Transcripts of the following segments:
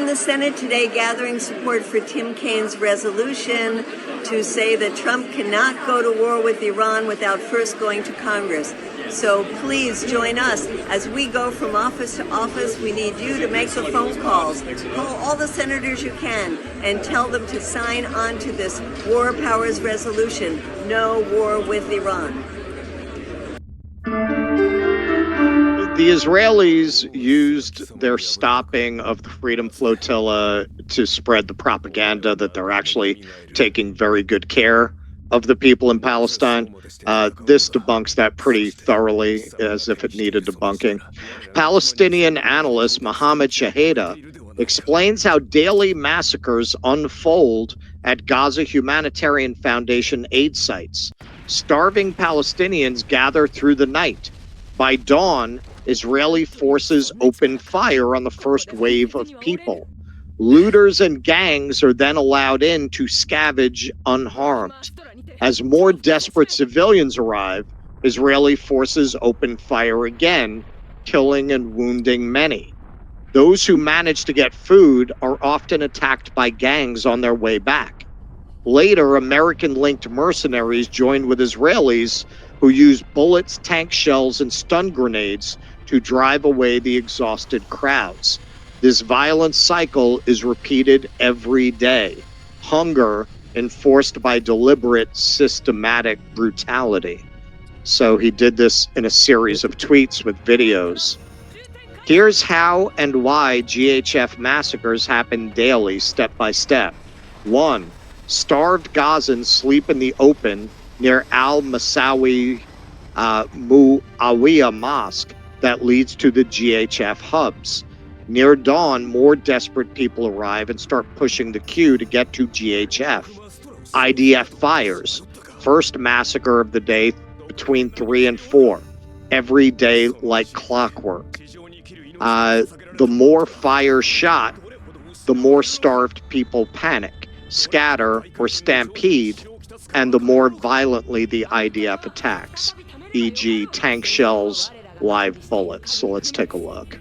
in the Senate today gathering support for Tim Kaine's resolution to say that Trump cannot go to war with Iran without first going to Congress. So please join us as we go from office to office. We need you to make the phone calls. Call all the senators you can and tell them to sign on to this War Powers resolution. No war with Iran. The Israelis used their stopping of the Freedom Flotilla to spread the propaganda that they're actually taking very good care of the people in Palestine. This debunks that pretty thoroughly, as if it needed debunking. Palestinian analyst Mohammed Shaheda explains how daily massacres unfold at Gaza Humanitarian Foundation aid sites. Starving Palestinians gather through the night. By dawn, Israeli forces open fire on the first wave of people. Looters and gangs are then allowed in to scavenge unharmed. As more desperate civilians arrive, Israeli forces open fire again, killing and wounding many. Those who manage to get food are often attacked by gangs on their way back. Later, American-linked mercenaries joined with Israelis who use bullets, tank shells, and stun grenades to drive away the exhausted crowds. This violent cycle is repeated every day. Hunger enforced by deliberate, systematic brutality. So he did this in a series of tweets with videos. Here's how and why GHF massacres happen daily, step by step. 1. Starved Gazans sleep in the open near Al-Masawi Muawiyah Mosque that leads to the GHF hubs. Near dawn, more desperate people arrive and start pushing the queue to get to GHF. IDF fires. First massacre of the day between 3 and 4. Every day like clockwork. The more fire shot, the more starved people panic, scatter, or stampede, and the more violently the IDF attacks, e.g. tank shells, live bullets. So let's take a look.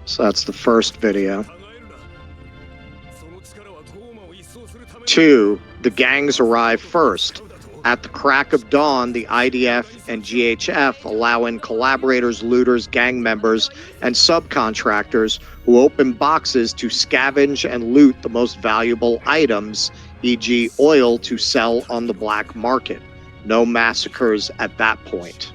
So that's the first video. 2, the gangs arrive first. At the crack of dawn, the IDF and GHF allow in collaborators, looters, gang members, and subcontractors who open boxes to scavenge and loot the most valuable items, e.g. oil, to sell on the black market. No massacres at that point.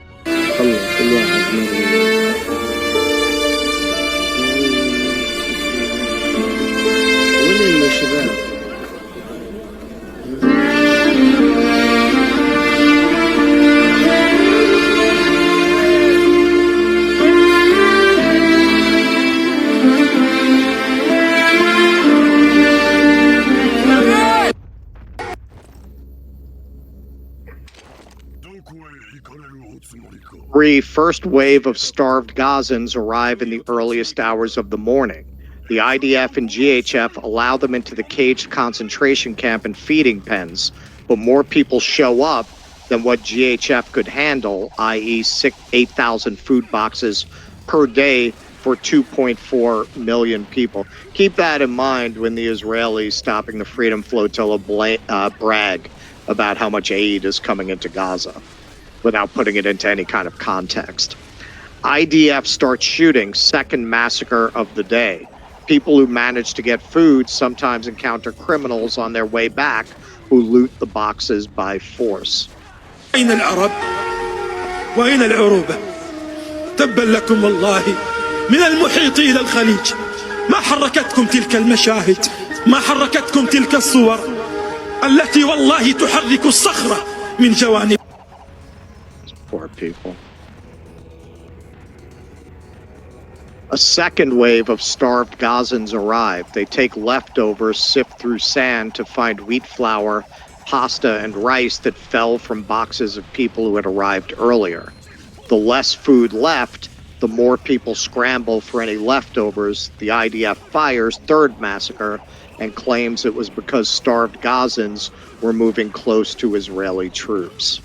First wave of starved Gazans arrive in the earliest hours of the morning. The IDF and GHF allow them into the caged concentration camp and feeding pens, but more people show up than what GHF could handle, i.e. 8,000 food boxes per day for 2.4 million people. Keep that in mind when the Israelis stopping the Freedom Flotilla brag about how much aid is coming into Gaza, without putting it into any kind of context. IDF starts shooting, second massacre of the day. People who manage to get food sometimes encounter criminals on their way back who loot the boxes by force. أين العرب وأين العروبة تبا لكم والله من المحيط إلى الخليج ما حركتكم تلك المشاهد ما حركتكم تلك الصور التي والله تحرك الصخرة من جوانب. Poor people. A second wave of starved Gazans arrive. They take leftovers, sift through sand to find wheat flour, pasta, and rice that fell from boxes of people who had arrived earlier. The less food left, the more people scramble for any leftovers. The IDF fires third massacre and claims it was because starved Gazans were moving close to Israeli troops.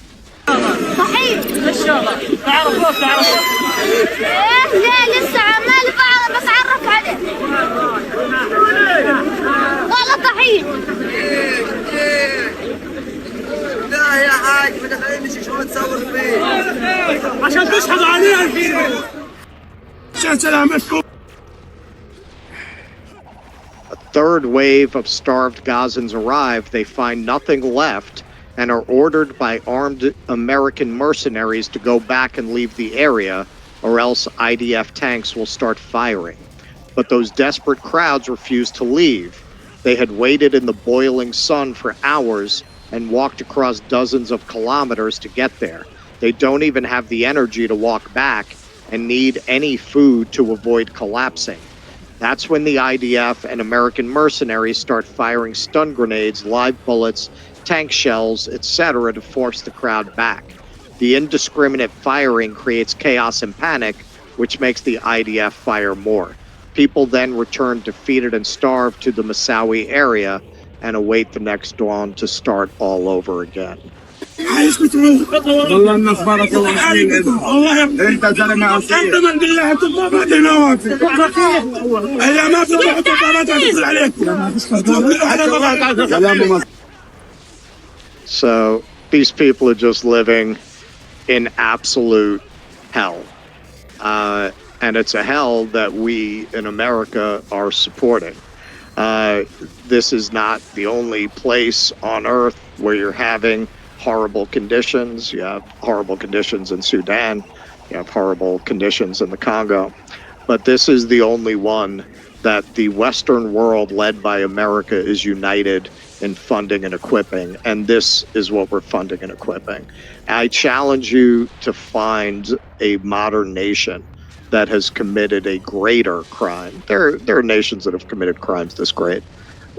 عشان تشهد عليها عشان سلامتكم. A third wave of starved Gazans arrive. They find nothing left and are ordered by armed American mercenaries to go back and leave the area, or else IDF tanks will start firing. But those desperate crowds refuse to leave. They had waited in the boiling sun for hours and walked across dozens of kilometers to get there. They don't even have the energy to walk back and need any food to avoid collapsing. That's when the IDF and American mercenaries start firing stun grenades, live bullets, tank shells, etc. to force the crowd back. The indiscriminate firing creates chaos and panic, which makes the IDF fire more. People then return defeated and starved to the Massawi area and await the next dawn to start all over again. والله الناس بارك الله فيك والله انت زلمه انت من بالله تطلع بعدين نوافي هي ما في حطابات تدخل عليك. So these people are just living in absolute hell. And it's a hell that we in America are supporting. This is not the only place on earth where you're having horrible conditions. You have horrible conditions in Sudan. You have horrible conditions in the Congo. But this is the only one that the Western world, led by America, is united in funding and equipping. And this is what we're funding and equipping. I challenge you to find a modern nation that has committed a greater crime. There are nations that have committed crimes this great.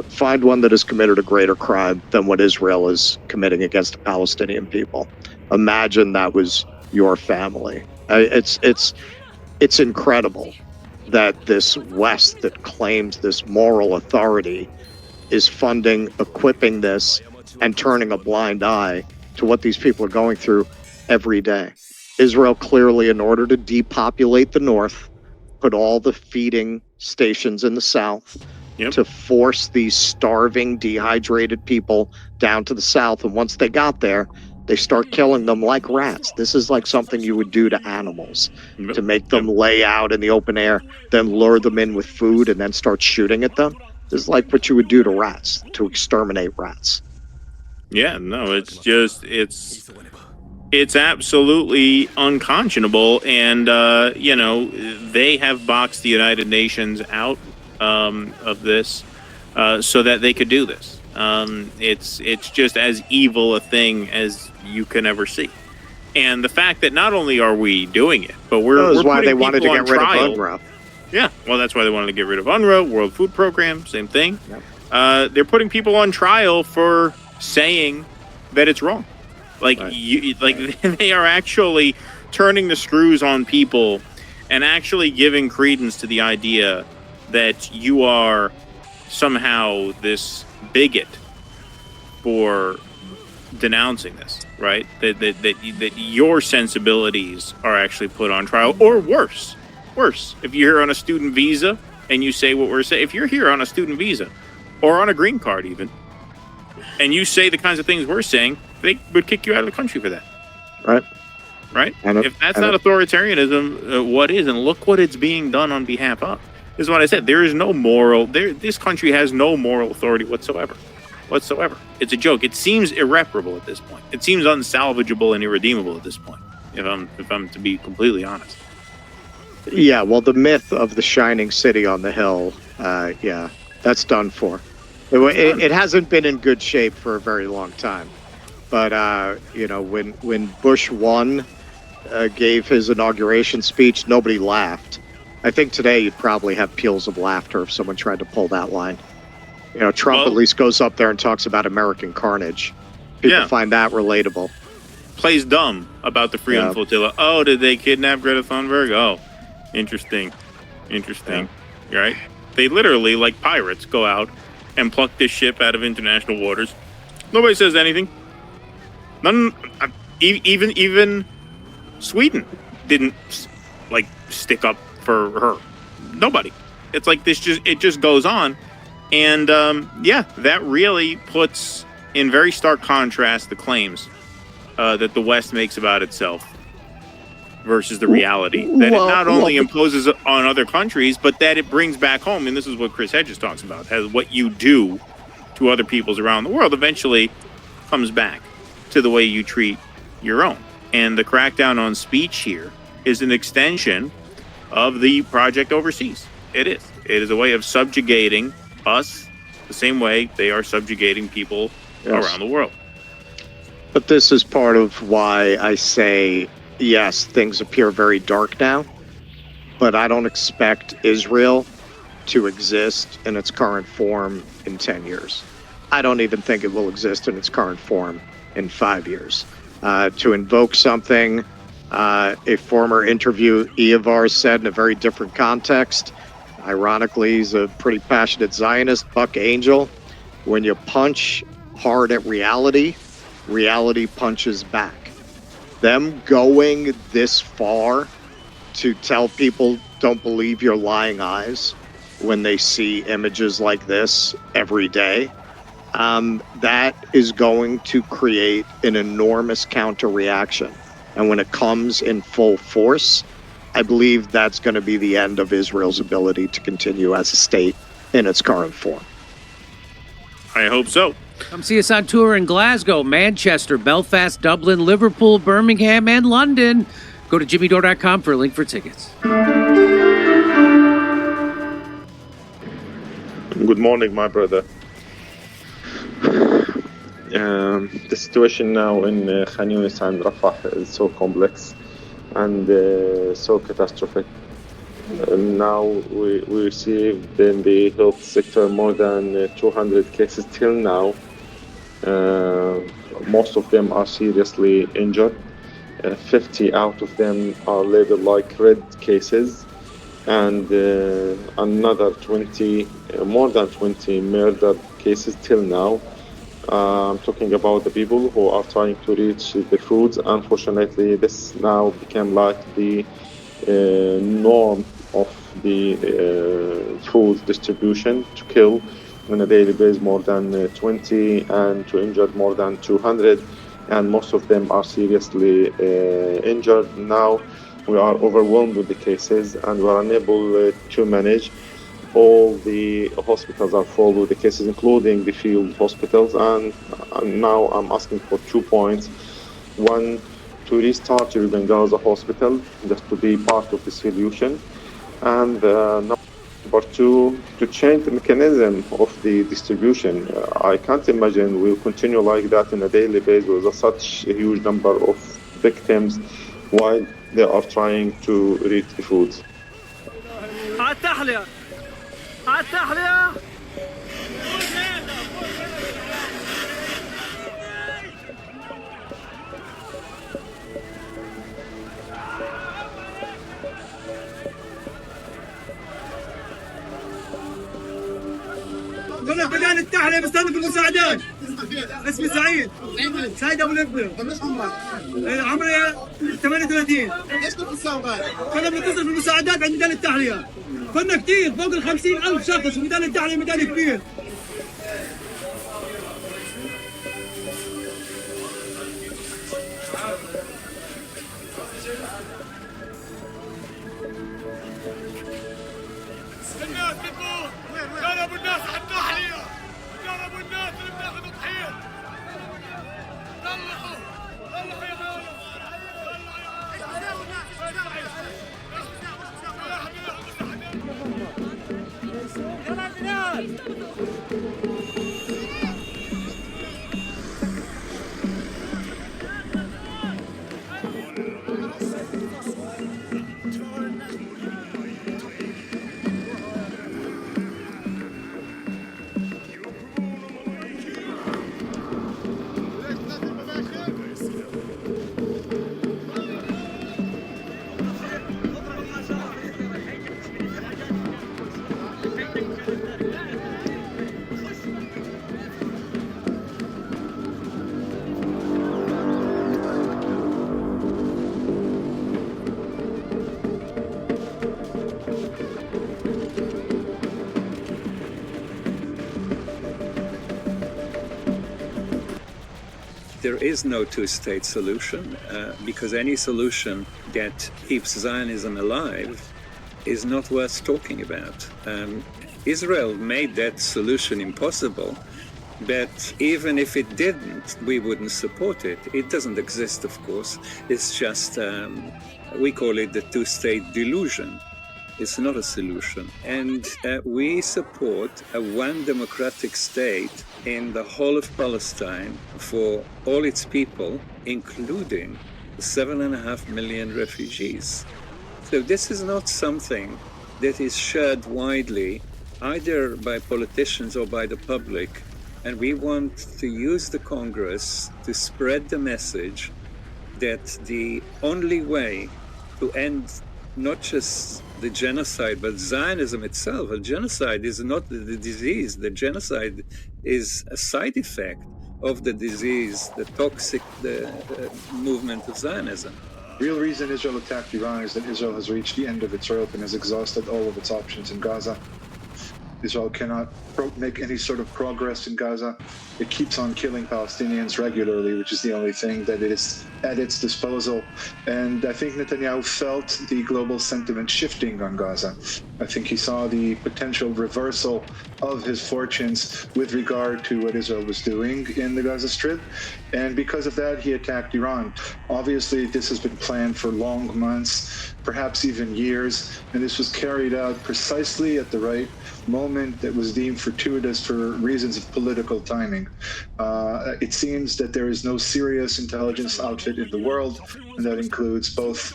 Find one that has committed a greater crime than what Israel is committing against the Palestinian people. Imagine that was your family. It's incredible that this West that claims this moral authority is funding, equipping this, and turning a blind eye to what these people are going through every day. Israel clearly, in order to depopulate the north, put all the feeding stations in the south, to force these starving, dehydrated people down to the south. And once they got there, they start killing them like rats. This is like something you would do to animals, to make them lay out in the open air, then lure them in with food and then start shooting at them. This is like what you would do to rats, to exterminate rats. Yeah, no, it's just, it's absolutely unconscionable. And, you know, they have boxed the United Nations out of this so that they could do this. It's just as evil a thing as you can ever see. And the fact that not only are we doing it, but we're why putting they wanted to people get rid on trial. of UNRWA. Yeah, well, that's why they wanted to get rid of UNRWA, World Food Program, same thing. Yep. They're putting people on trial for saying that it's wrong. Like, right. They are actually turning the screws on people and actually giving credence to the idea that you are somehow this bigot for denouncing this, right? That your sensibilities are actually put on trial, or worse. If you're here on a student visa and you say what we're saying, if you're here on a student visa or on a green card even, and you say the kinds of things we're saying, they would kick you out of the country for that. Right? If that's not authoritarianism, what is? And look what it's being done on behalf of. This is what I said. There is no moral. This country has no moral authority whatsoever. It's a joke. It seems irreparable at this point. It seems unsalvageable and irredeemable at this point, if I'm to be completely honest. Yeah, well, the myth of the shining city on the hill, that's done for. It hasn't been in good shape for a very long time. But, when Bush won, gave his inauguration speech, nobody laughed. I think today you'd probably have peals of laughter if someone tried to pull that line. Trump at least goes up there and talks about American carnage. People find that relatable. Plays dumb about the Freedom Flotilla. Oh, did they kidnap Greta Thunberg? Oh, Interesting. Right? They literally, like pirates, go out and pluck this ship out of international waters. Nobody says anything. None. Even Sweden didn't like stick up for her. Nobody. It's like it just goes on, and that really puts in very stark contrast the claims that the West makes about itself versus the reality that it not only imposes on other countries, but that it brings back home. And this is what Chris Hedges talks about, as what you do to other peoples around the world eventually comes back to the way you treat your own. And the crackdown on speech here is an extension of the project overseas. It is. It is a way of subjugating us the same way they are subjugating people around the world. But this is part of why I say, yes, things appear very dark now, but I don't expect Israel to exist in its current form in 10 years. I don't even think it will exist in its current form in 5 years. To invoke something a former interviewee of ours said in a very different context, ironically, he's a pretty passionate Zionist, Buck Angel. When you punch hard at reality, reality punches back. Them going this far to tell people don't believe your lying eyes when they see images like this every day, that is going to create an enormous counter reaction. And when it comes in full force, I believe that's going to be the end of Israel's ability to continue as a state in its current form. I hope so. Come see us on tour in Glasgow, Manchester, Belfast, Dublin, Liverpool, Birmingham, and London. Go to jimmydore.com for a link for tickets. Good morning, my brother. The situation now in Khan Yunis and Rafah is so complex and so catastrophic. Now we received in the health sector more than 200 cases till now. Most of them are seriously injured. 50 out of them are labeled like red cases, and another 20, more than 20 murder cases till now. I'm talking about the people who are trying to reach the foods. Unfortunately, this now became like the norm of the food distribution, to kill on a daily basis more than 20 and to injure more than 200, and most of them are seriously injured. Now we are overwhelmed with the cases and we are unable to manage. All the hospitals are full with the cases, including the field hospitals, and now I'm asking for 2 points. One, to restart the Gaza hospital, just to be part of the solution. And number two, to change the mechanism of the distribution. I can't imagine we'll continue like that on a daily basis with such a huge number of victims while they are trying to reach the foods. كنا في ميدان التحرير بستنى في المساعدات. اسمي سعيد ابو الابن. عمري 38. ايش كنت تساوي؟ كنا بنتصل في المساعدات عند ميدان التحرير. كنا كثير فوق ال 50,000 شخص في ميدان التحرير، ميدان كبير. الناس بتموت، ضربوا الناس على التحرير، ضربوا الناس اللي بتاخذ ضحية. طلعوا يا مولى. يلا الناس. there is no two-state solution because any solution that keeps Zionism alive is not worth talking about. Israel made that solution impossible, but even if it didn't, we wouldn't support it. It doesn't exist, of course. It's just, we call it the two-state delusion. It's not a solution. And we support a one democratic state in the whole of Palestine for all its people, including 7.5 million refugees. So this is not something that is shared widely, either by politicians or by the public. And we want to use the Congress to spread the message that the only way to end not just the genocide, but Zionism itself. A genocide is not the disease. The genocide is a side effect of the disease, the toxic movement of Zionism. The real reason Israel attacked Iran is that Israel has reached the end of its rope and has exhausted all of its options in Gaza. Israel cannot make any sort of progress in Gaza. It keeps on killing Palestinians regularly, which is the only thing that it is at its disposal. And I think Netanyahu felt the global sentiment shifting on Gaza. I think he saw the potential reversal of his fortunes with regard to what Israel was doing in the Gaza Strip. And because of that, he attacked Iran. Obviously, this has been planned for long months, perhaps even years, and this was carried out precisely at the right moment that was deemed fortuitous for reasons of political timing. It seems that there is no serious intelligence outfit in the world, and that includes both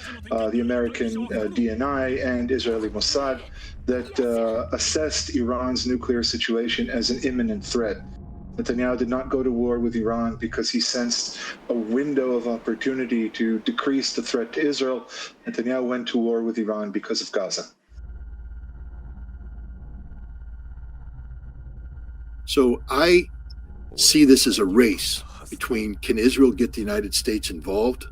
the American DNI and Israeli Mossad, that assessed Iran's nuclear situation as an imminent threat. Netanyahu did not go to war with Iran because he sensed a window of opportunity to decrease the threat to Israel. Netanyahu went to war with Iran because of Gaza. So I see this as a race between, can Israel get the United States involved,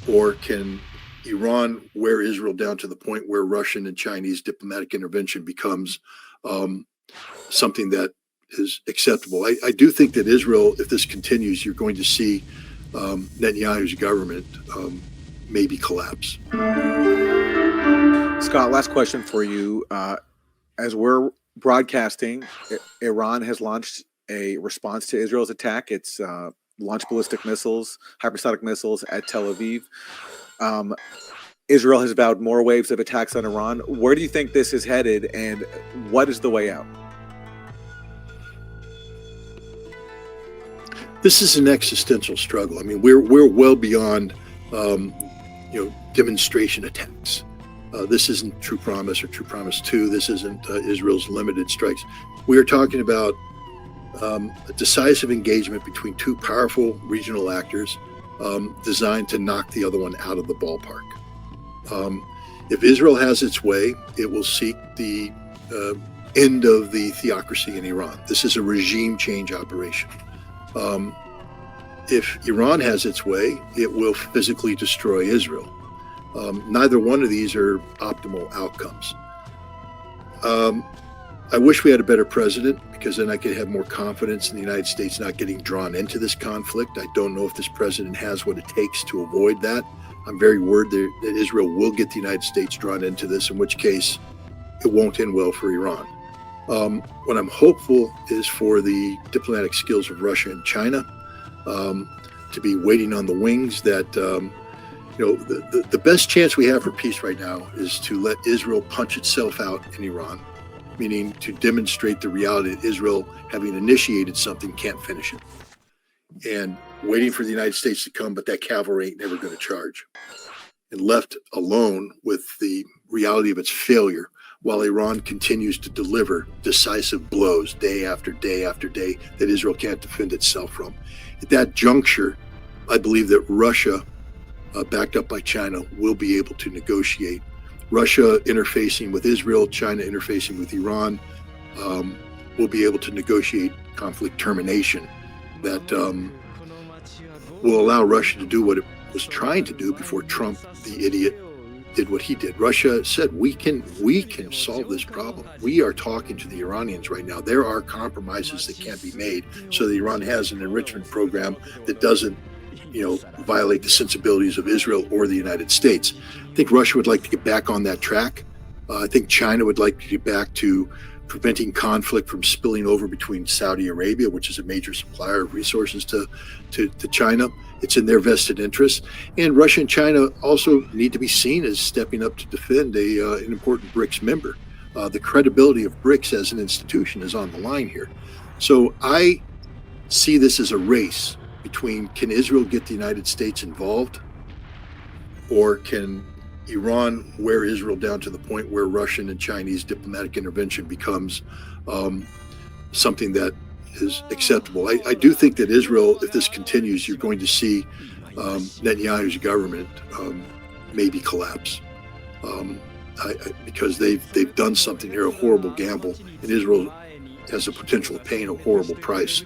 or can Iran wear Israel down to the point where Russian and Chinese diplomatic intervention becomes something that is acceptable. I do think that Israel, if this continues, you're going to see Netanyahu's government maybe collapse. Scott, last question for you. As we're broadcasting, Iran has launched a response to Israel's attack. It's launched ballistic missiles, hypersonic missiles at Tel Aviv. Israel has vowed more waves of attacks on Iran. Where do you think this is headed, and what is the way out? This is an existential struggle. I mean, we're well beyond, demonstration attacks. This isn't True Promise or True Promise 2. This isn't Israel's limited strikes. We are talking about a decisive engagement between two powerful regional actors designed to knock the other one out of the ballpark. If Israel has its way, it will seek the end of the theocracy in Iran. This is a regime change operation. If Iran has its way, it will physically destroy Israel. Neither one of these are optimal outcomes. I wish we had a better president, because then I could have more confidence in the United States not getting drawn into this conflict. I don't know if this president has what it takes to avoid that. I'm very worried that Israel will get the United States drawn into this, in which case it won't end well for Iran. What I'm hopeful is for the diplomatic skills of Russia and China to be waiting on the wings, that the best chance we have for peace right now is to let Israel punch itself out in Iran, meaning to demonstrate the reality that Israel, having initiated something, can't finish it. And waiting for the United States to come, but that cavalry ain't never going to charge. And left alone with the reality of its failure, while Iran continues to deliver decisive blows day after day after day that Israel can't defend itself from. At that juncture, I believe that Russia, backed up by China, will be able to negotiate. Russia interfacing with Israel, China interfacing with Iran, will be able to negotiate conflict termination that will allow Russia to do what it was trying to do before Trump, the idiot, did what he did. Russia said, we can solve this problem. We are talking to the Iranians right now. There are compromises that can be made so that Iran has an enrichment program that doesn't, violate the sensibilities of Israel or the United States. I think Russia would like to get back on that track. I think China would like to get back to preventing conflict from spilling over between Saudi Arabia, which is a major supplier of resources to China. It's in their vested interest. And Russia and China also need to be seen as stepping up to defend an important BRICS member. The credibility of BRICS as an institution is on the line here. So I see this as a race between, can Israel get the United States involved, or can Iran wear Israel down to the point where Russian and Chinese diplomatic intervention becomes something that is acceptable. I do think that Israel, if this continues, you're going to see Netanyahu's government maybe collapse because they've done something here, a horrible gamble, and Israel has the potential of paying a horrible price.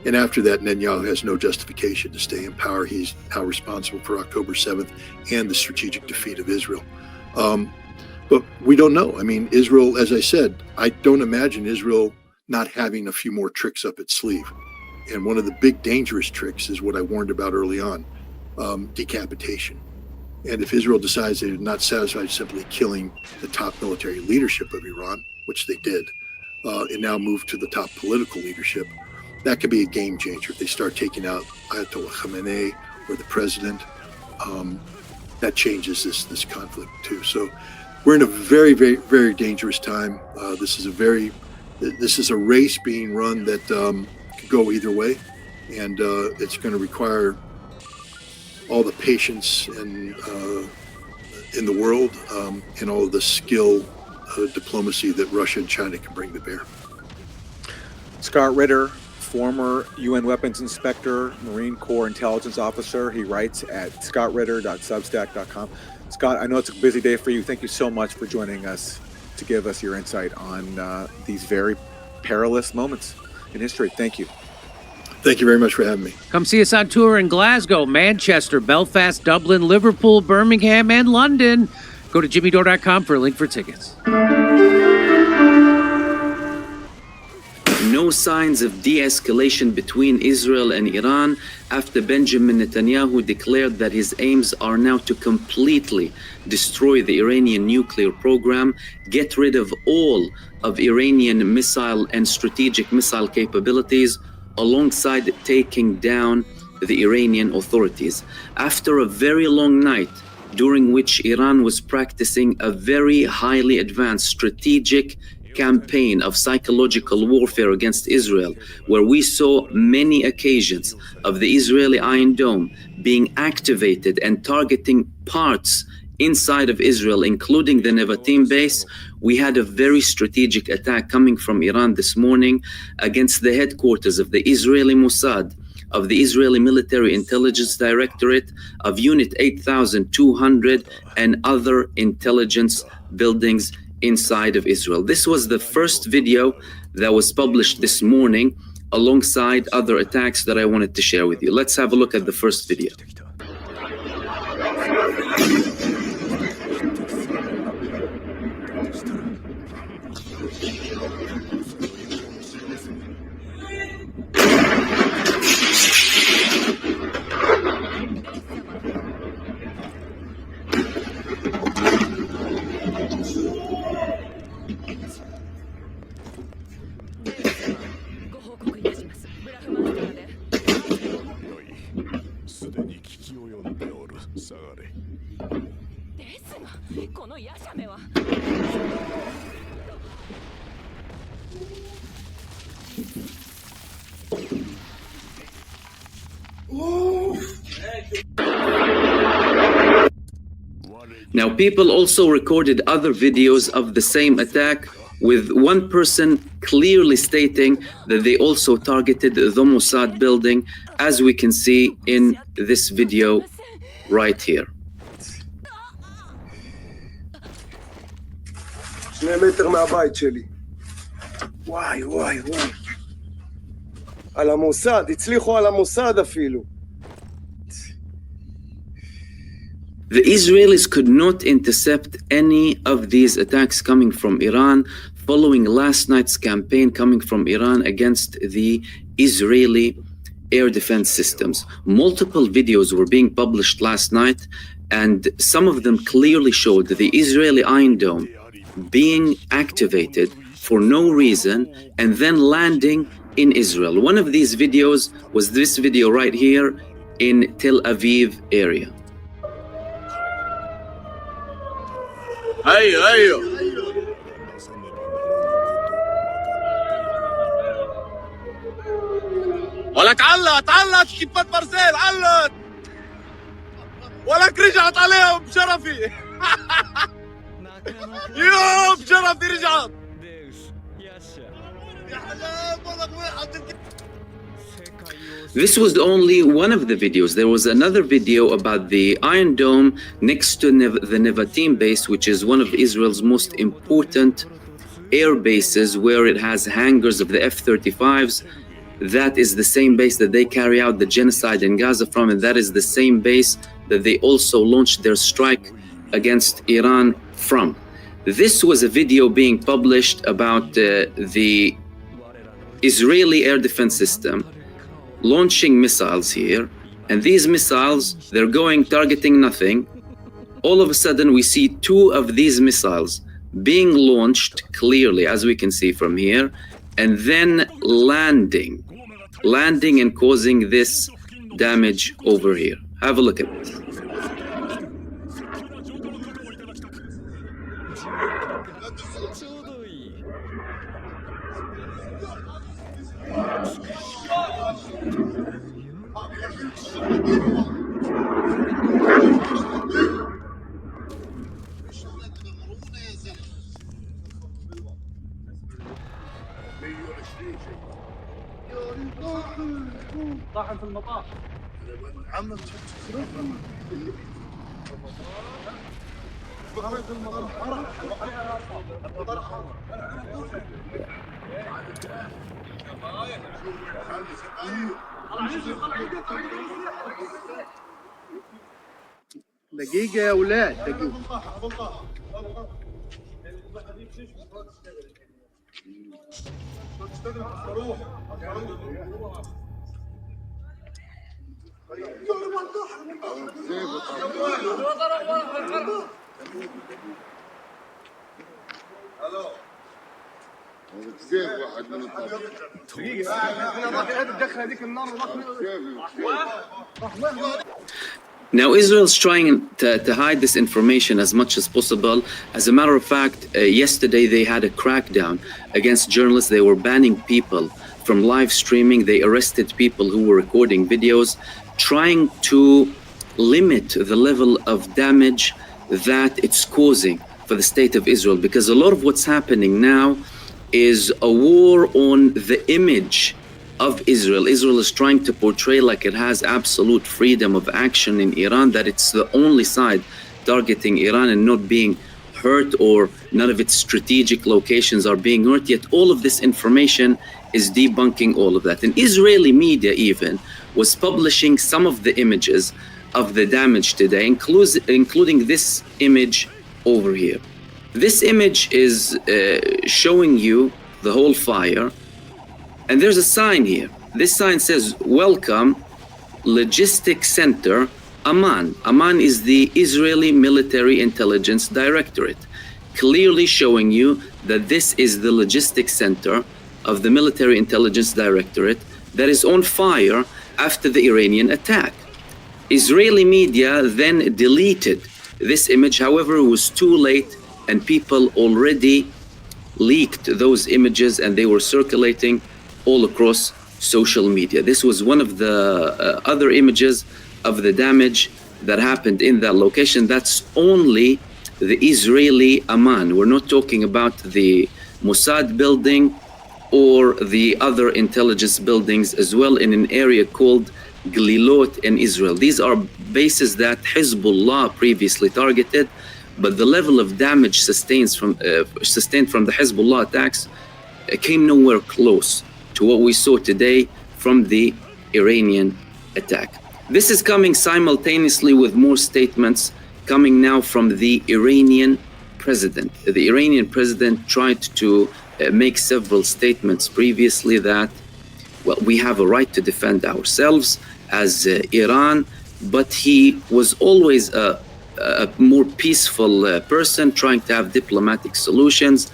And after that, Netanyahu has no justification to stay in power. He's now responsible for October 7th and the strategic defeat of Israel. But we don't know. I mean, Israel, as I said, I don't imagine Israel not having a few more tricks up its sleeve. And one of the big dangerous tricks is what I warned about early on, decapitation. And if Israel decides they're not satisfied simply killing the top military leadership of Iran, which they did, and now move to the top political leadership, that could be a game changer. If they start taking out Ayatollah Khamenei or the president, that changes this conflict too. So we're in a very, very, very dangerous time. This is a race being run that could go either way, and it's going to require all the patience and in the world and all of the skill, diplomacy that Russia and China can bring to bear. Scott Ritter, former UN weapons inspector, Marine Corps intelligence officer. He writes at scottritter.substack.com. Scott, I know it's a busy day for you. Thank you so much for joining us to give us your insight on these very perilous moments in history. Thank you. Thank you very much for having me. Come see us on tour in Glasgow, Manchester, Belfast, Dublin, Liverpool, Birmingham, and London. Go to jimmydore.com for a link for tickets. No signs of de-escalation between Israel and Iran after Benjamin Netanyahu declared that his aims are now to completely destroy the Iranian nuclear program, get rid of all of Iranian missile and strategic missile capabilities, alongside taking down the Iranian authorities. After a very long night during which Iran was practicing a very highly advanced strategic campaign of psychological warfare against Israel, where we saw many occasions of the Israeli Iron Dome being activated and targeting parts inside of Israel, including the Nevatim base, we had a very strategic attack coming from Iran this morning against the headquarters of the Israeli Mossad, of the Israeli Military Intelligence Directorate, of Unit 8200, and other intelligence buildings inside of Israel. This was the first video that was published this morning alongside other attacks that I wanted to share with you. Let's have a look at the first video. Now, people also recorded other videos of the same attack, with one person clearly stating that they also targeted the Mossad building, as we can see in this video right here. 2 מטר מהבית שלי. וואי, וואי, וואי. על המוסד, הצליחו על המוסד אפילו. The Israelis could not intercept any of these attacks coming from Iran following last night's campaign coming from Iran against the Israeli air defense systems. Multiple videos were being published last night, and some of them clearly showed the Israeli Iron Dome being activated for no reason and then landing in Israel. One of these videos was this video right here in Tel Aviv area. ولك علت كبات برسيل علت ولك رجعت عليهم بشرفي يوه بشرفي رجعت يا حلال والله واحد. This was only one of the videos. There was another video about the Iron Dome next to the Nevatim base, which is one of Israel's most important air bases, where it has hangars of the F-35s. That is the same base that they carry out the genocide in Gaza from, and that is the same base that they also launched their strike against Iran from. This was a video being published about the Israeli air defense system launching missiles here, and these missiles, they're going targeting nothing. All of a sudden we see two of these missiles being launched clearly, as we can see from here, and then landing and causing this damage over here. Have a look at this. طاحن في المطار عم دقيقة يا أولاد دقيقة. Now, Israel's trying to hide this information as much as possible. As a matter of fact, yesterday they had a crackdown against journalists. They were banning people from live streaming. They arrested people who were recording videos, trying to limit the level of damage that it's causing for the state of Israel. Because a lot of what's happening now is a war on the image of Israel. Israel is trying to portray like it has absolute freedom of action in Iran, that it's the only side targeting Iran and not being hurt, or none of its strategic locations are being hurt. Yet all of this information is debunking all of that. And Israeli media even was publishing some of the images of the damage today, including this image over here. This image is showing you the whole fire. And there's a sign here. This sign says, "Welcome, Logistics Center, Amman." Amman is the Israeli Military Intelligence Directorate, clearly showing you that this is the logistics center of the Military Intelligence Directorate that is on fire after the Iranian attack. Israeli media then deleted this image. However, it was too late, and people already leaked those images, and they were circulating all across social media. This was one of the other images of the damage that happened in that location. That's only the Israeli Amman. We're not talking about the Mossad building or the other intelligence buildings as well in an area called Glilot in Israel. These are bases that Hezbollah previously targeted, but the level of damage sustained from the Hezbollah attacks came nowhere close to what we saw today from the Iranian attack. This is coming simultaneously with more statements coming now from the Iranian president. The Iranian president tried to make several statements previously that, well, we have a right to defend ourselves as Iran, but he was always a more peaceful person trying to have diplomatic solutions.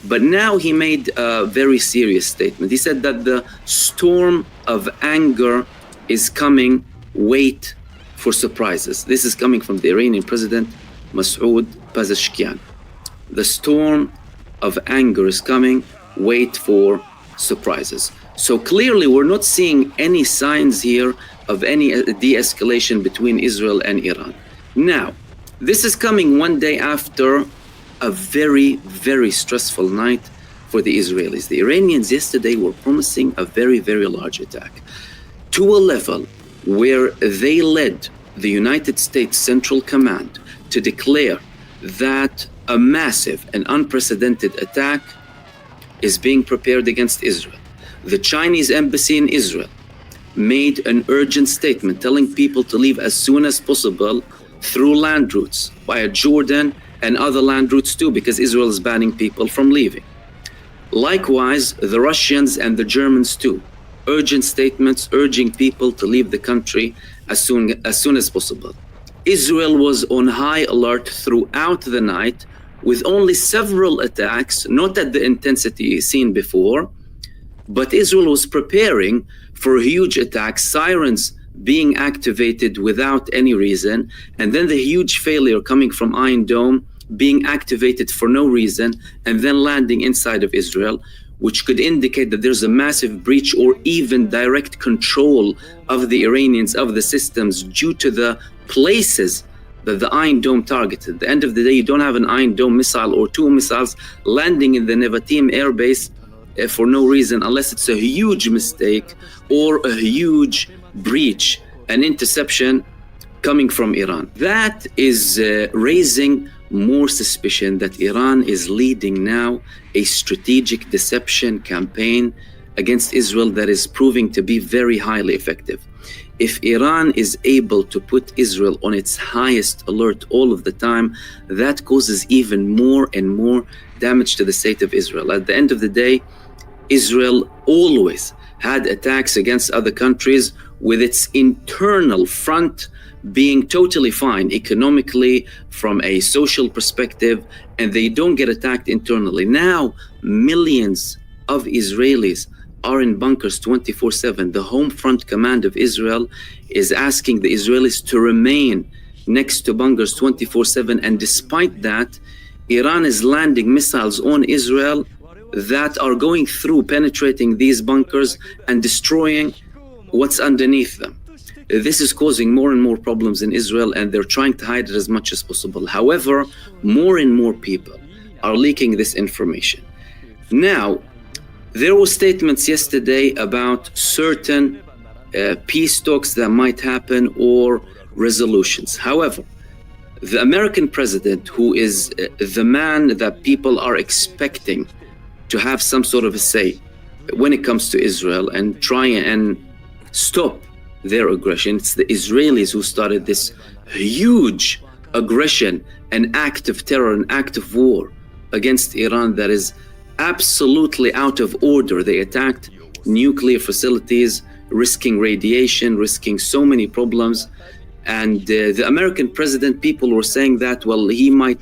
But now he made a very serious statement. He said that the storm of anger is coming. Wait for surprises. This is coming from the Iranian president, Masoud Pezeshkian. The storm of anger is coming. Wait for surprises. So clearly, we're not seeing any signs here of any de-escalation between Israel and Iran. Now, this is coming one day after a very, very stressful night for the Israelis. The Iranians yesterday were promising a very, very large attack to a level where they led the United States Central Command to declare that a massive and unprecedented attack is being prepared against Israel. The Chinese embassy in Israel made an urgent statement telling people to leave as soon as possible through land routes via Jordan and other land routes too, because Israel is banning people from leaving. Likewise, the Russians and the Germans too, urgent statements urging people to leave the country as soon as possible. Israel was on high alert throughout the night with only several attacks, not at the intensity seen before, but Israel was preparing for huge attacks, sirens being activated without any reason, and then the huge failure coming from Iron Dome being activated for no reason, and then landing inside of Israel, which could indicate that there's a massive breach or even direct control of the Iranians of the systems due to the places that the Iron Dome targeted. At the end of the day, you don't have an Iron Dome missile or two missiles landing in the Nevatim airbase for no reason, unless it's a huge mistake or a huge breach, an interception coming from Iran. That is raising more suspicion that Iran is leading now a strategic deception campaign against Israel that is proving to be very highly effective. If Iran is able to put Israel on its highest alert all of the time, that causes even more and more damage to the state of Israel. At the end of the day, Israel always had attacks against other countries with its internal front being totally fine economically, from a social perspective, and they don't get attacked internally. Now, millions of Israelis are in bunkers 24/7. The home front command of Israel is asking the Israelis to remain next to bunkers 24/7, and despite that, Iran is landing missiles on Israel that are going through, penetrating these bunkers and destroying what's underneath them. This is causing more and more problems in Israel, and they're trying to hide it as much as possible. However, more and more people are leaking this information. Now, there were statements yesterday about certain peace talks that might happen or resolutions. However, the American president, who is the man that people are expecting to have some sort of a say when it comes to Israel and try and stop their aggression. It's the Israelis who started this huge aggression, an act of terror, an act of war against Iran that is absolutely out of order. They attacked nuclear facilities, risking radiation, risking so many problems. And the American president, people were saying that, well, he might,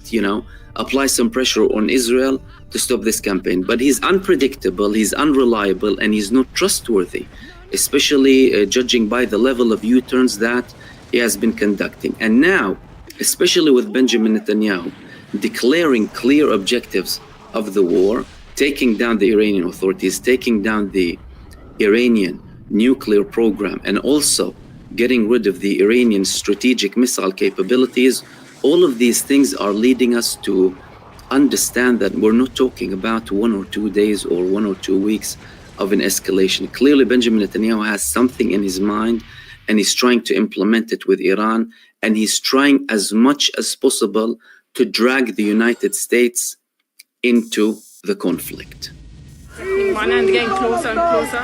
apply some pressure on Israel to stop this campaign. But he's unpredictable, he's unreliable, and he's not trustworthy, especially judging by the level of U-turns that he has been conducting. And now, especially with Benjamin Netanyahu declaring clear objectives of the war, taking down the Iranian authorities, taking down the Iranian nuclear program, and also getting rid of the Iranian strategic missile capabilities, all of these things are leading us to understand that we're not talking about 1 or 2 days or 1 or 2 weeks of an escalation. Clearly, Benjamin Netanyahu has something in his mind, and he's trying to implement it with Iran, and he's trying as much as possible to drag the United States into the conflict. And getting closer and closer.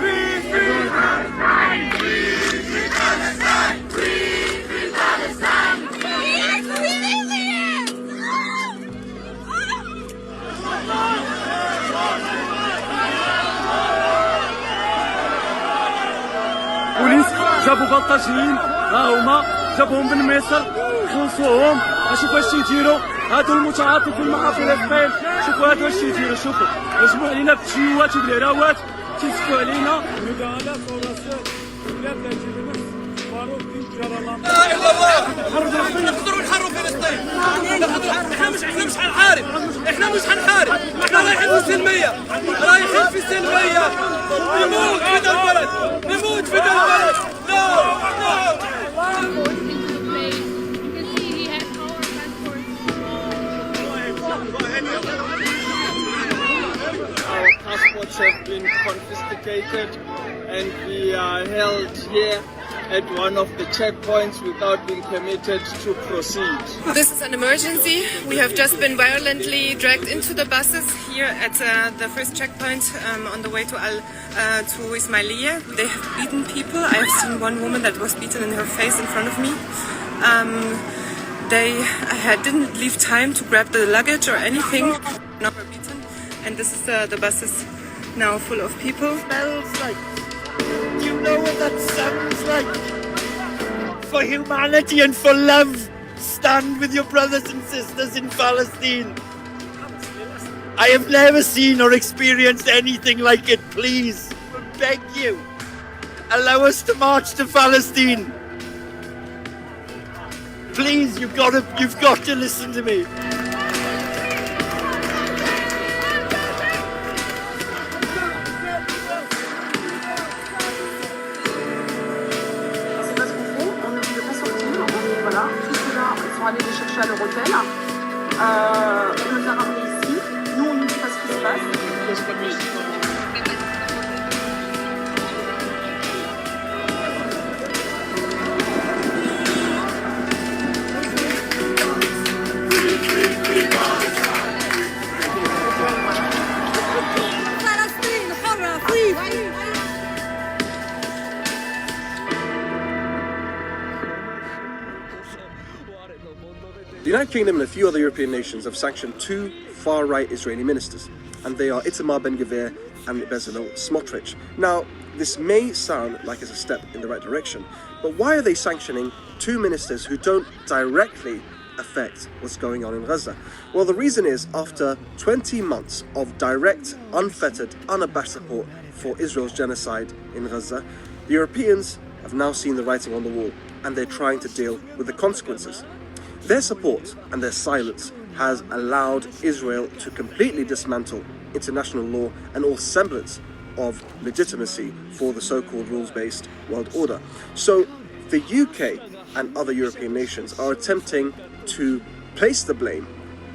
جابوا بلطجيين ها هما جابوهم من مصر خلصوهم شوفوا واش يديروا هادو المتعاطفين مع فلسطين شوفوا هادو واش يديروا شوفوا هجموا علينا بالتشيوات وبالهراوات تيسكوا علينا لا اله الا الله نقدروا نحرروا فلسطين احنا مش حنحارب احنا رايحين في سلميه نموت في ذا البلد لا Our passports have been confiscated and we are held here at one of the checkpoints without being permitted to proceed. This is an emergency. We have just been violently dragged into the buses here at the first checkpoint on the way to Ismailia. They have beaten people. I have seen one woman that was beaten in her face in front of me. They didn't leave time to grab the luggage or anything. Now we're beaten, and this is the bus is now full of people. Smells like. Do you know what that sounds like? For humanity and for love, stand with your brothers and sisters in Palestine. I have never seen or experienced anything like it. Please, we beg you, allow us to march to Palestine. Please, you've got to listen to me. Aller les chercher à leur hôtel. On les a ramenés ici. Nous, on nous dit pas ce qui se passe. The United Kingdom and a few other European nations have sanctioned two far-right Israeli ministers, and they are Itamar Ben-Gvir and Bezalel Smotrich. Now, this may sound like it's a step in the right direction, but why are they sanctioning two ministers who don't directly affect what's going on in Gaza? Well, the reason is after 20 months of direct, unfettered, unabashed support for Israel's genocide in Gaza, the Europeans have now seen the writing on the wall, and they're trying to deal with the consequences. Their support and their silence has allowed Israel to completely dismantle international law and all semblance of legitimacy for the so-called rules-based world order. So the UK and other European nations are attempting to place the blame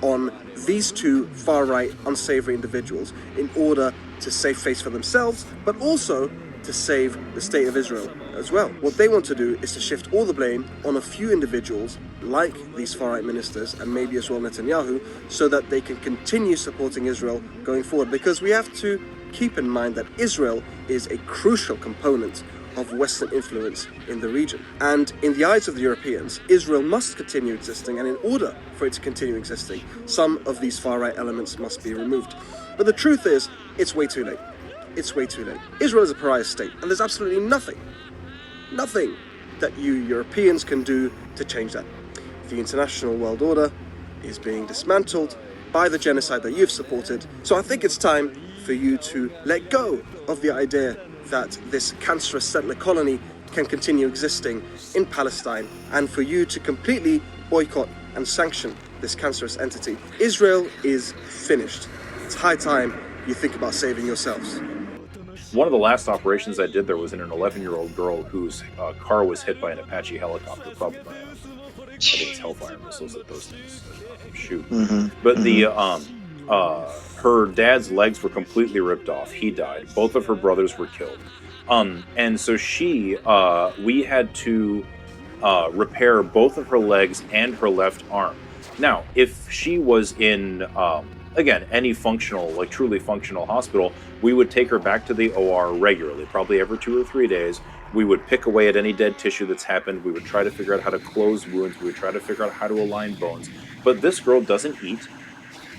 on these two far-right, unsavory individuals in order to save face for themselves, but also to save the state of Israel as well. What they want to do is to shift all the blame on a few individuals like these far-right ministers and maybe as well Netanyahu, so that they can continue supporting Israel going forward, because we have to keep in mind that Israel is a crucial component of Western influence in the region. And in the eyes of the Europeans, Israel must continue existing, and in order for it to continue existing, some of these far-right elements must be removed. But the truth is, it's way too late. It's way too late. Israel is a pariah state, and there's absolutely nothing that you Europeans can do to change that. The international world order is being dismantled by the genocide that you've supported. So I think it's time for you to let go of the idea that this cancerous settler colony can continue existing in Palestine, and for you to completely boycott and sanction this cancerous entity. Israel is finished. It's high time you think about saving yourselves. One of the last operations I did there was in an 11-year-old girl whose car was hit by an Apache helicopter, probably by, I think it's Hellfire missiles that those things shoot. But her dad's legs were completely ripped off. He died. Both of her brothers were killed. And so we had to repair both of her legs and her left arm. Now, if she was in, again, any functional, like truly functional hospital, we would take her back to the OR regularly, probably every 2 or 3 days. We would pick away at any dead tissue that's happened. We would try to figure out how to close wounds. We would try to figure out how to align bones. But this girl doesn't eat.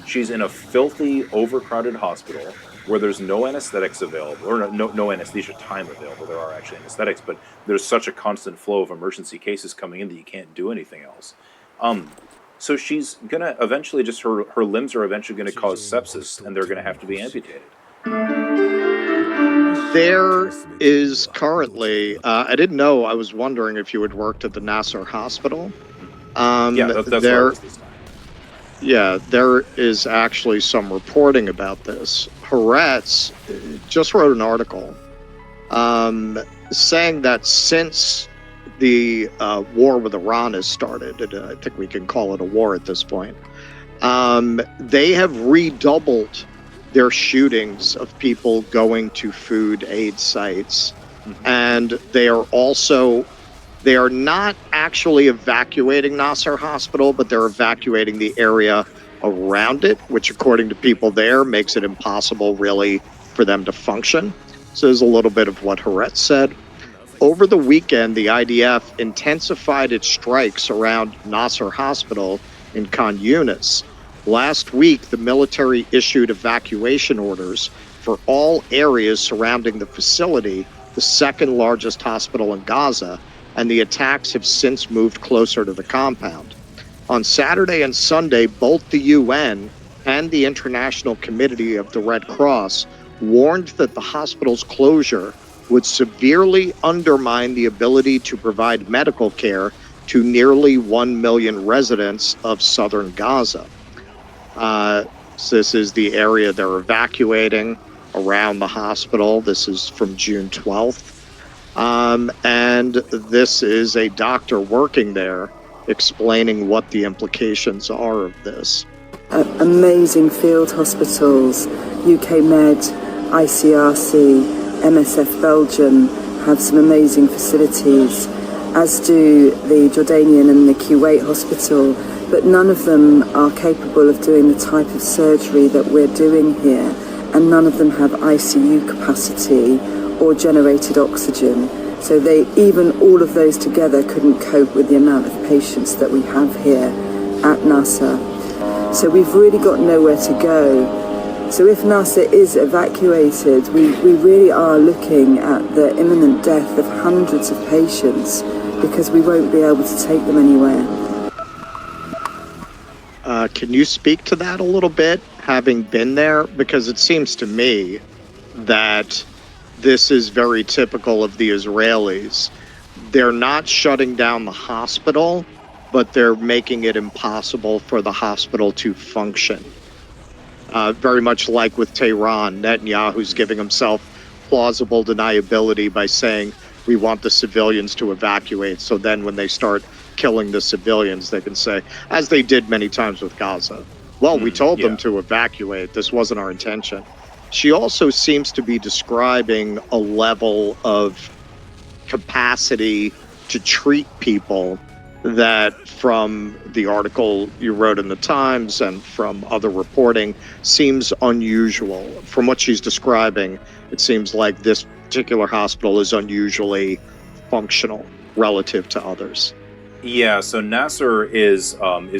She's in a filthy, overcrowded hospital. where there's no anesthetics available, or no anesthesia time available. There are actually anesthetics, but there's such a constant flow of emergency cases coming in that you can't do anything else. So she's gonna eventually her limbs are eventually gonna cause sepsis, and they're gonna have to be amputated. There is currently, I didn't know, I was wondering if you had worked at the Nasser hospital. Yeah, that's where I was this time. Yeah, there is actually some reporting about this. Haaretz just wrote an article saying that since the war with Iran has started, and I think we can call it a war at this point, they have redoubled their shootings of people going to food aid sites. And they are not actually evacuating Nasser Hospital, but they're evacuating the area around it, which according to people there makes it impossible really for them to function. So there's a little bit of what Haaretz said. Over the weekend, the IDF intensified its strikes around Nasser Hospital in Khan Yunis. Last week, the military issued evacuation orders for all areas surrounding the facility, the second largest hospital in Gaza, and the attacks have since moved closer to the compound. On Saturday and Sunday, both the UN and the International Committee of the Red Cross warned that the hospital's closure would severely undermine the ability to provide medical care to nearly 1 million residents of southern Gaza. So this is the area they're evacuating around the hospital. This is from June 12th. And this is a doctor working there explaining what the implications are of this. Amazing field hospitals, UK Med, ICRC, MSF Belgium have some amazing facilities, as do the Jordanian and the Kuwait hospital, but none of them are capable of doing the type of surgery that we're doing here, and none of them have ICU capacity or generated oxygen. So all of those together couldn't cope with the amount of patients that we have here at Nasser. So we've really got nowhere to go. So if Nasser is evacuated, we really are looking at the imminent death of hundreds of patients because we won't be able to take them anywhere. Can you speak to that a little bit, having been there? Because it seems to me that this is very typical of the Israelis. They're not shutting down the hospital, but they're making it impossible for the hospital to function. Very much like with Tehran, Netanyahu's giving himself plausible deniability by saying, we want the civilians to evacuate. So then when they start killing the civilians, they can say, as they did many times with Gaza, well, we told them to evacuate. This wasn't our intention. She also seems to be describing a level of capacity to treat people that, from the article you wrote in the Times and from other reporting, seems unusual. From what she's describing, it seems like this particular hospital is unusually functional relative to others. Yeah, so Nasser is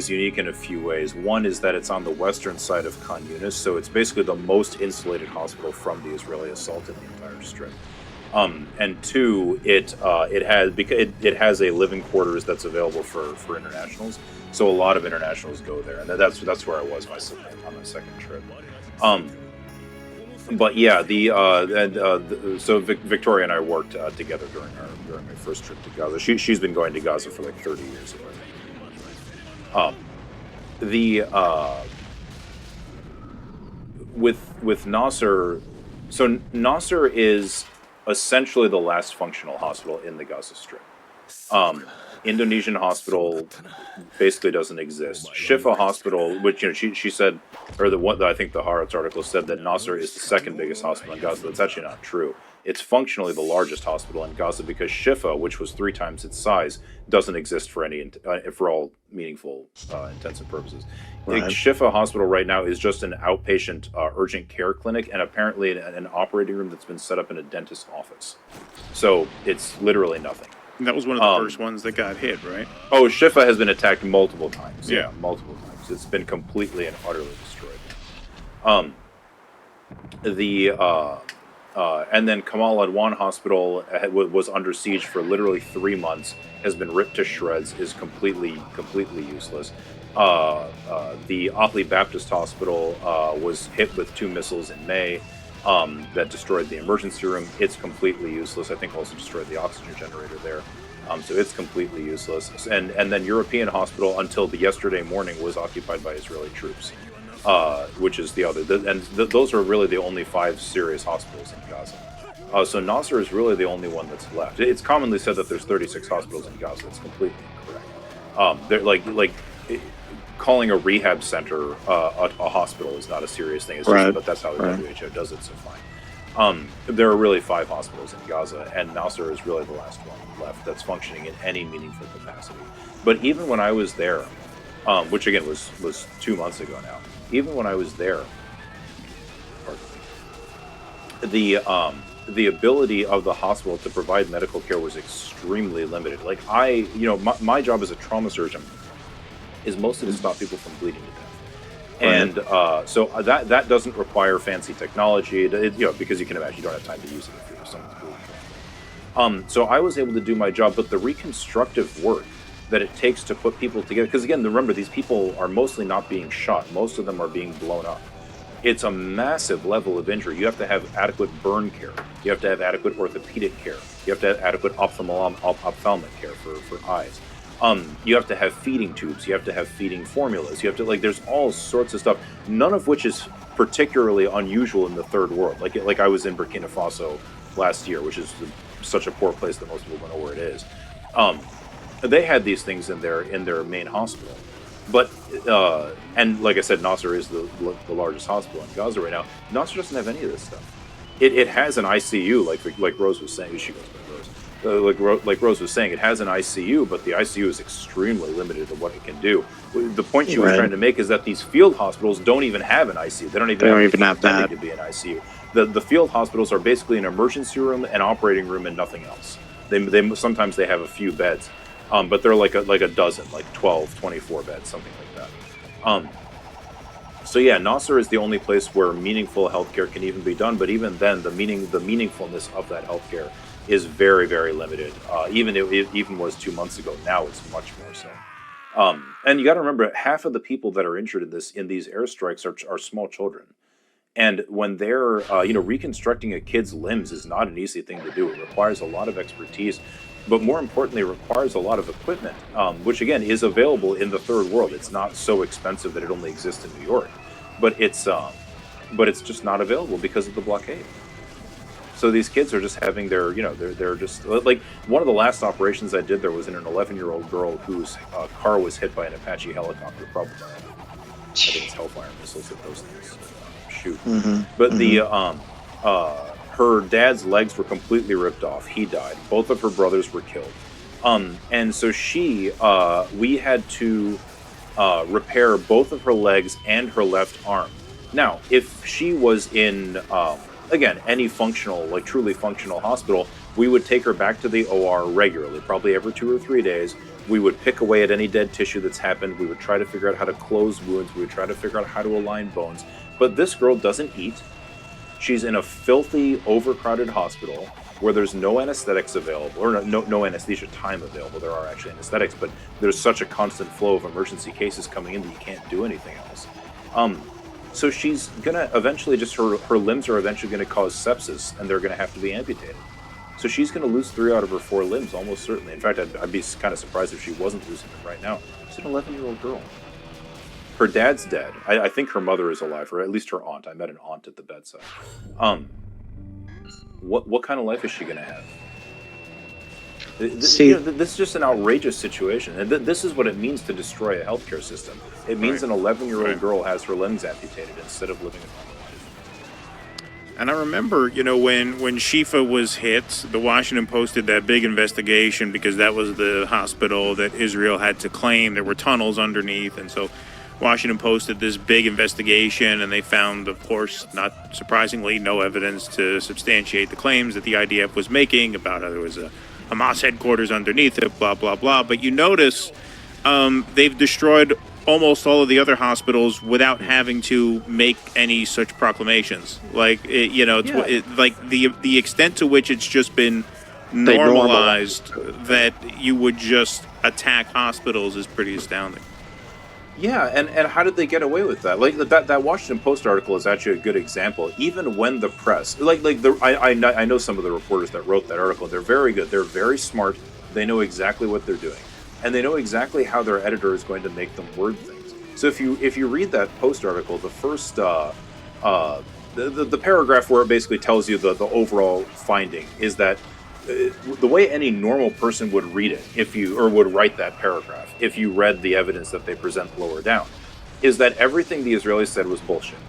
unique in a few ways. One is that it's on the western side of Khan Yunis, so it's basically the most insulated hospital from the Israeli assault in the entire strip. And two, it has a living quarters that's available for internationals, so a lot of internationals go there, and that's where I was on my second trip. But yeah, so Victoria and I worked together during my first trip to Gaza. She's been going to Gaza for like 30 years already. With Nasser, so Nasser is essentially the last functional hospital in the Gaza Strip. Indonesian hospital basically doesn't exist. Shifa Hospital, which she said, or I think the Haaretz article said that Nasser is the second biggest hospital in Gaza. That's actually not true. It's functionally the largest hospital in Gaza because Shifa, which was 3 times its size, doesn't exist for all meaningful intensive purposes. Right. Shifa Hospital right now is just an outpatient urgent care clinic and apparently an operating room that's been set up in a dentist's office. So it's literally nothing. That was one of the first ones that got hit, right? Oh, Shifa has been attacked multiple times. Yeah, multiple times. It's been completely and utterly destroyed. And then Kamal Adwan Hospital was under siege for literally 3 months, has been ripped to shreds, is completely useless. The Ahli Baptist Hospital was hit with 2 missiles in May that destroyed the emergency room. It's completely useless. I think also destroyed the oxygen generator there. So it's completely useless. And then European Hospital until yesterday morning was occupied by Israeli troops. Which is the other, those are really the only 5 serious hospitals in Gaza. So Nasser is really the only one that's left. It's commonly said that there's 36 hospitals in Gaza. It's completely incorrect. They're like calling a rehab center a hospital is not a serious thing. It's just, but that's how the WHO does it. So fine. There are really 5 hospitals in Gaza, and Nasser is really the last one left that's functioning in any meaningful capacity. But even when I was there, which again was 2 months ago now. Even when I was there, the ability of the hospital to provide medical care was extremely limited. Like my job as a trauma surgeon is mostly to stop people from bleeding to death, and so that doesn't require fancy technology. Because you can imagine you don't have time to use it if someone's bleeding. So I was able to do my job, but the reconstructive work that it takes to put people together, because again, remember, these people are mostly not being shot. Most of them are being blown up. It's a massive level of injury. You have to have adequate burn care. You have to have adequate orthopedic care. You have to have adequate ophthalmic care for eyes. You have to have feeding tubes. You have to have feeding formulas. You have to, there's all sorts of stuff, none of which is particularly unusual in the third world. Like I was in Burkina Faso last year, which is such a poor place that most people don't know where it is. They had these things in their main hospital, but and like I said, Nasser is the largest hospital in Gaza right now. Nasser doesn't have any of this stuff. It has an ICU, like Rose was saying. She goes by Rose. Like Rose was saying, it has an ICU, but the ICU is extremely limited to what it can do. The point she was trying to make is that these field hospitals don't even have an ICU. They don't even have that to be an ICU. The field hospitals are basically an emergency room, an operating room, and nothing else. They sometimes they have a few beds. But they're like a dozen, like 12, 24 beds, something like that. So yeah, Nasser is the only place where meaningful healthcare can even be done. But even then, the meaningfulness of that healthcare is very, very limited. Even it even was 2 months ago. Now it's much more so. And you got to remember, half of the people that are injured in these airstrikes are small children. And when they're reconstructing a kid's limbs is not an easy thing to do. It requires a lot of expertise. But more importantly, it requires a lot of equipment, which again is available in the third world. It's not so expensive that it only exists in New York, but it's just not available because of the blockade. So these kids are just having they're just like, one of the last operations I did there was in an 11-year-old girl whose car was hit by an Apache helicopter, probably I think it's Hellfire missiles that those things shoot. But her dad's legs were completely ripped off. He died. Both of her brothers were killed. And so we had to repair both of her legs and her left arm. Now, if she was in, again, any functional, truly functional hospital, we would take her back to the OR regularly, probably every 2 or 3 days. We would pick away at any dead tissue that's happened. We would try to figure out how to close wounds. We would try to figure out how to align bones. But this girl doesn't eat. She's in a filthy, overcrowded hospital where there's no anesthetics available, or no anesthesia time available. There are actually anesthetics, but there's such a constant flow of emergency cases coming in that you can't do anything else. So she's gonna eventually her limbs are eventually gonna cause sepsis, and they're gonna have to be amputated. So she's gonna lose 3 out of her 4 limbs, almost certainly. In fact, I'd be kind of surprised if she wasn't losing them right now. She's an 11-year-old girl. Her dad's dead. I think her mother is alive, or at least her aunt. I met an aunt at the bedside. What kind of life is she going to have? This is just an outrageous situation. And this is what it means to destroy a healthcare system. It means an 11-year-old girl has her limbs amputated instead of living a normal life. And I remember, when Shifa was hit, the Washington Post did that big investigation because that was the hospital that Israel had to claim. There were tunnels underneath, and so Washington Post did this big investigation, and they found, of course, not surprisingly, no evidence to substantiate the claims that the IDF was making about how there was a Hamas headquarters underneath it, blah, blah, blah. But you notice they've destroyed almost all of the other hospitals without having to make any such proclamations. Like, like the extent to which it's just been normalized that you would just attack hospitals is pretty astounding. Yeah, and how did they get away with that? Like that Washington Post article is actually a good example. Even when the press, I know some of the reporters that wrote that article. They're very good. They're very smart. They know exactly what they're doing, and they know exactly how their editor is going to make them word things. So if you read that Post article, the first the paragraph where it basically tells you the overall finding is that the way any normal person would read it, would write that paragraph, if you read the evidence that they present lower down, is that everything the Israelis said was bullshit.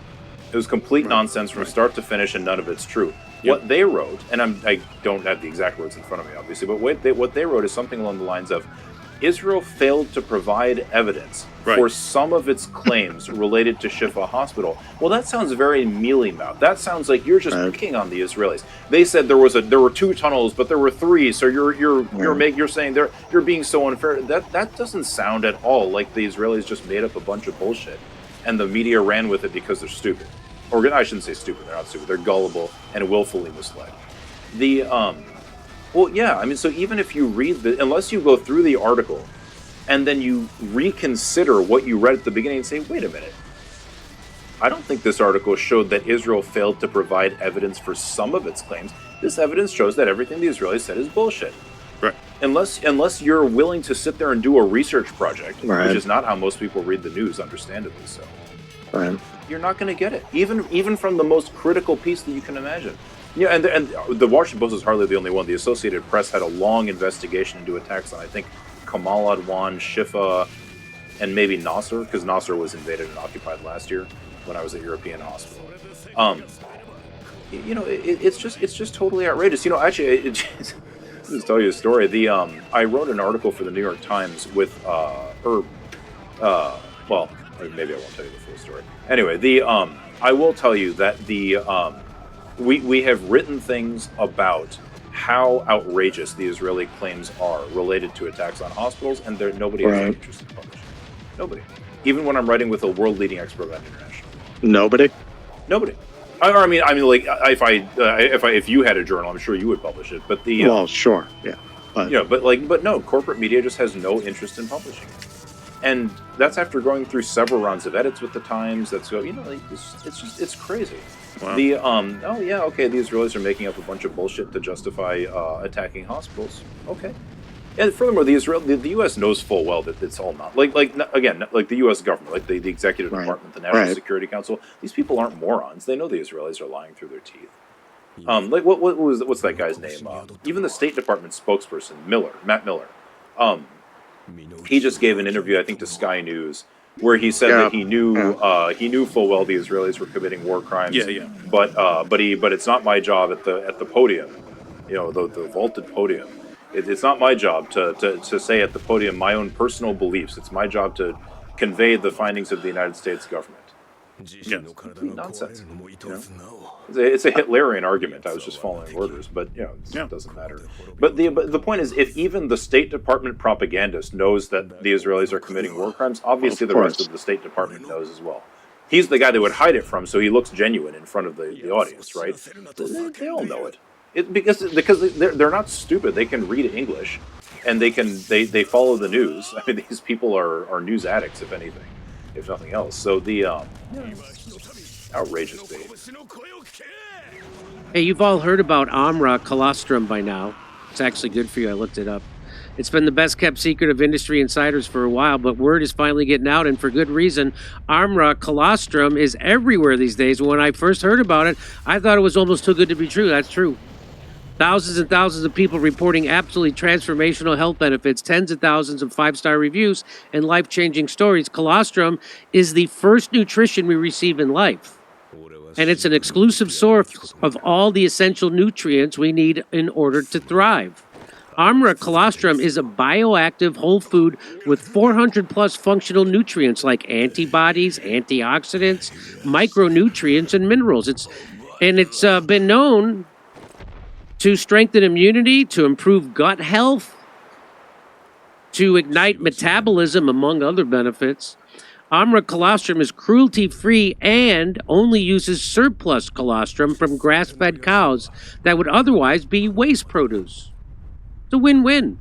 It was complete nonsense from start to finish, and none of it's true. What they wrote, and I don't have the exact words in front of me, obviously, but what they wrote is something along the lines of, Israel failed to provide evidence for some of its claims related to Shifa Hospital. Well, that sounds very mealy-mouthed. That sounds like you're just picking on the Israelis. They said there were 2 tunnels, but there were 3. So you're saying you're being so unfair. That doesn't sound at all like the Israelis just made up a bunch of bullshit, and the media ran with it because they're stupid. Or I shouldn't say stupid. They're not stupid. They're gullible and willfully misled. Well, yeah, I mean, so even if you read unless you go through the article and then you reconsider what you read at the beginning and say, wait a minute, I don't think this article showed that Israel failed to provide evidence for some of its claims. This evidence shows that everything the Israelis said is bullshit. Right. Unless you're willing to sit there and do a research project, which is not how most people read the news, understandably so. Right. You're not going to get it, even from the most critical piece that you can imagine. Yeah, and the Washington Post is hardly the only one. The Associated Press had a long investigation into attacks on, I think, Kamal Adwan, Shifa, and maybe Nasser, because Nasser was invaded and occupied last year when I was at European Hospital. It's just totally outrageous. Actually, just tell you a story. I wrote an article for the New York Times with well, maybe I won't tell you the full story. Anyway, I will tell you that we have written things about how outrageous the Israeli claims are related to attacks on hospitals, and nobody has any interest in publishing. Nobody. Even when I'm writing with a world-leading expert on international. Nobody. I mean, like if you had a journal, I'm sure you would publish it. But well, sure, yeah. But no, corporate media just has no interest in publishing it. And that's after going through several rounds of edits with the Times. It's crazy. Wow. The Israelis are making up a bunch of bullshit to justify attacking hospitals. Okay. And furthermore, the U.S. knows full well that it's all not like the U.S. government, like the executive department, the National Security Council. These people aren't morons. They know the Israelis are lying through their teeth. What's that guy's name? Even the State Department spokesperson, Matt Miller. He just gave an interview, I think, to Sky News, where he said that he knew full well the Israelis were committing war crimes. But it's not my job at the podium, the vaulted podium. It's not my job to say at the podium my own personal beliefs. It's my job to convey the findings of the United States government. Yeah, complete nonsense. It's a Hitlerian argument. I was just following orders, but it doesn't matter. But the point is, if even the State Department propagandist knows that the Israelis are committing war crimes, obviously the rest of the State Department knows as well. He's the guy that would hide it from, so he looks genuine in front of the audience, right? They all know it. Because they're not stupid. They can read English, and they follow the news. I mean, these people are news addicts, if anything, if nothing else. So outrageous bait. Hey, you've all heard about Amra colostrum by now. It's actually good for you. I looked it up. It's been the best kept secret of industry insiders for a while, but word is finally getting out, and for good reason. Amra colostrum is everywhere these days. When I first heard about it, I thought it was almost too good to be true. That's true. Thousands and thousands of people reporting absolutely transformational health benefits, tens of thousands of 5-star reviews, and life-changing stories. Colostrum is the first nutrition we receive in life. And it's an exclusive source of all the essential nutrients we need in order to thrive. Amra colostrum is a bioactive whole food with 400 plus functional nutrients like antibodies, antioxidants, micronutrients, and minerals. It's been known to strengthen immunity, to improve gut health, to ignite metabolism, among other benefits. Amra colostrum is cruelty-free and only uses surplus colostrum from grass-fed cows that would otherwise be waste produce. It's a win-win.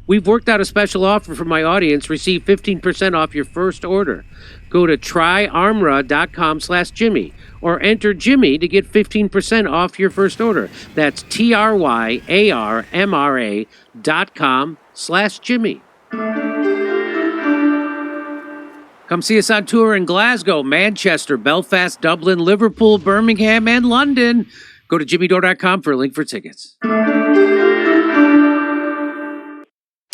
We've worked out a special offer for my audience. Receive 15% off your first order. Go to tryarmra.com/Jimmy or enter Jimmy to get 15% off your first order. That's tryarmra.com/Jimmy. Come see us on tour in Glasgow, Manchester, Belfast, Dublin, Liverpool, Birmingham, and London. Go to jimmydore.com for a link for tickets.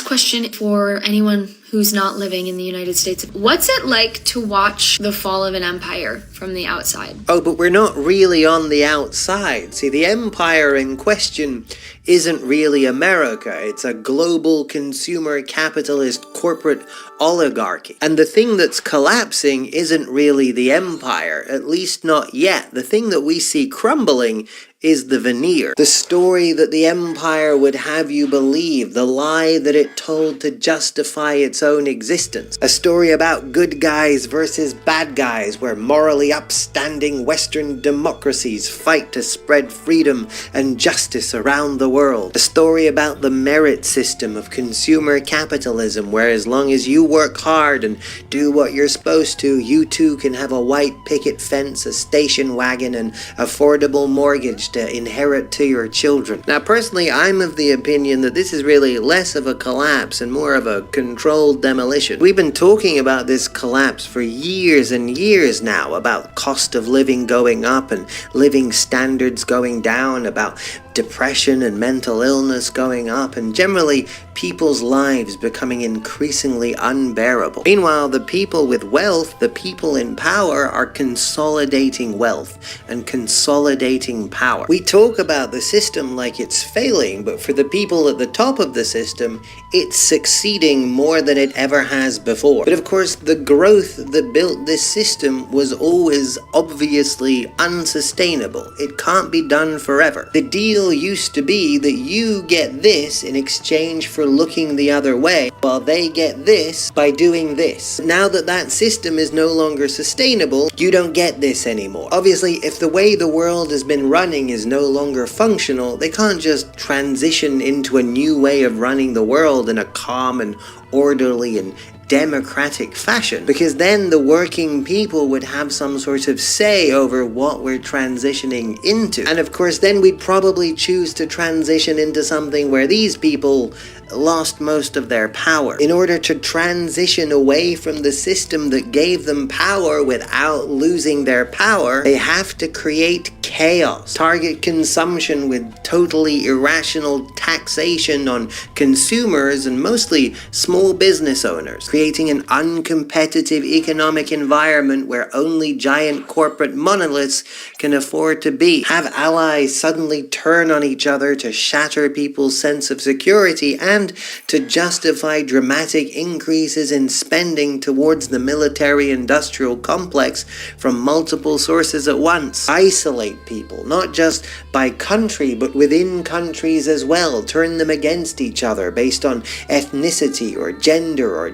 Question for anyone who's not living in the United States. What's it like to watch the fall of an empire from the outside? Oh, but we're not really on the outside. See, the empire in question isn't really America. It's a global consumer capitalist corporate oligarchy. And the thing that's collapsing isn't really the empire, at least not yet. The thing that we see crumbling is the veneer. The story that the empire would have you believe, the lie that it told to justify its own existence. A story about good guys versus bad guys, where morally upstanding Western democracies fight to spread freedom and justice around the world. A story about the merit system of consumer capitalism, where as long as you work hard and do what you're supposed to, you too can have a white picket fence, a station wagon, and affordable mortgage to inherit to your children. Now, personally, I'm of the opinion that this is really less of a collapse and more of a controlled demolition. We've been talking about this collapse for years and years now, about cost of living going up and living standards going down, about depression and mental illness going up, and generally people's lives becoming increasingly unbearable. Meanwhile, the people with wealth, the people in power, are consolidating wealth and consolidating power. We talk about the system like it's failing, but for the people at the top of the system, it's succeeding more than it ever has before. But of course, the growth that built this system was always obviously unsustainable. It can't be done forever. The deal used to be that you get this in exchange for looking the other way, while they get this by doing this. Now that that system is no longer sustainable, you don't get this anymore. Obviously, if the way the world has been running is no longer functional, they can't just transition into a new way of running the world in a calm and orderly and democratic fashion, because then the working people would have some sort of say over what we're transitioning into. And of course, then we'd probably choose to transition into something where these people lost most of their power. In order to transition away from the system that gave them power without losing their power, they have to create chaos, target consumption with totally irrational taxation on consumers and mostly small business owners, creating an uncompetitive economic environment where only giant corporate monoliths can afford to be. Have allies suddenly turn on each other to shatter people's sense of security and to justify dramatic increases in spending towards the military-industrial complex from multiple sources at once. Isolate people, not just by country, but within countries as well. Turn them against each other based on ethnicity or gender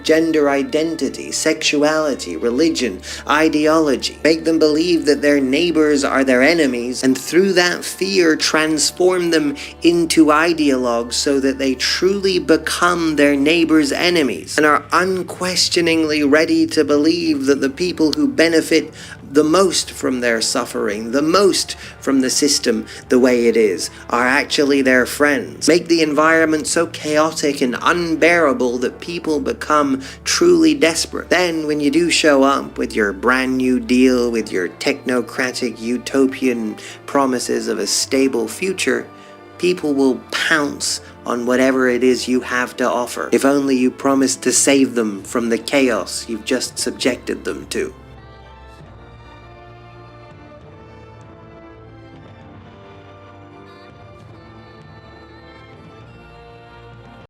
identity, sexuality, religion, ideology. Make them believe that their neighbors are their enemies, and through that fear transform them into ideologues so that they truly become their neighbors' enemies and are unquestioningly ready to believe that the people who benefit the most from their suffering, the most from the system the way it is, are actually their friends. Make the environment so chaotic and unbearable that people become truly desperate. Then, when you do show up with your brand new deal, with your technocratic utopian promises of a stable future, people will pounce on whatever it is you have to offer, if only you promise to save them from the chaos you've just subjected them to.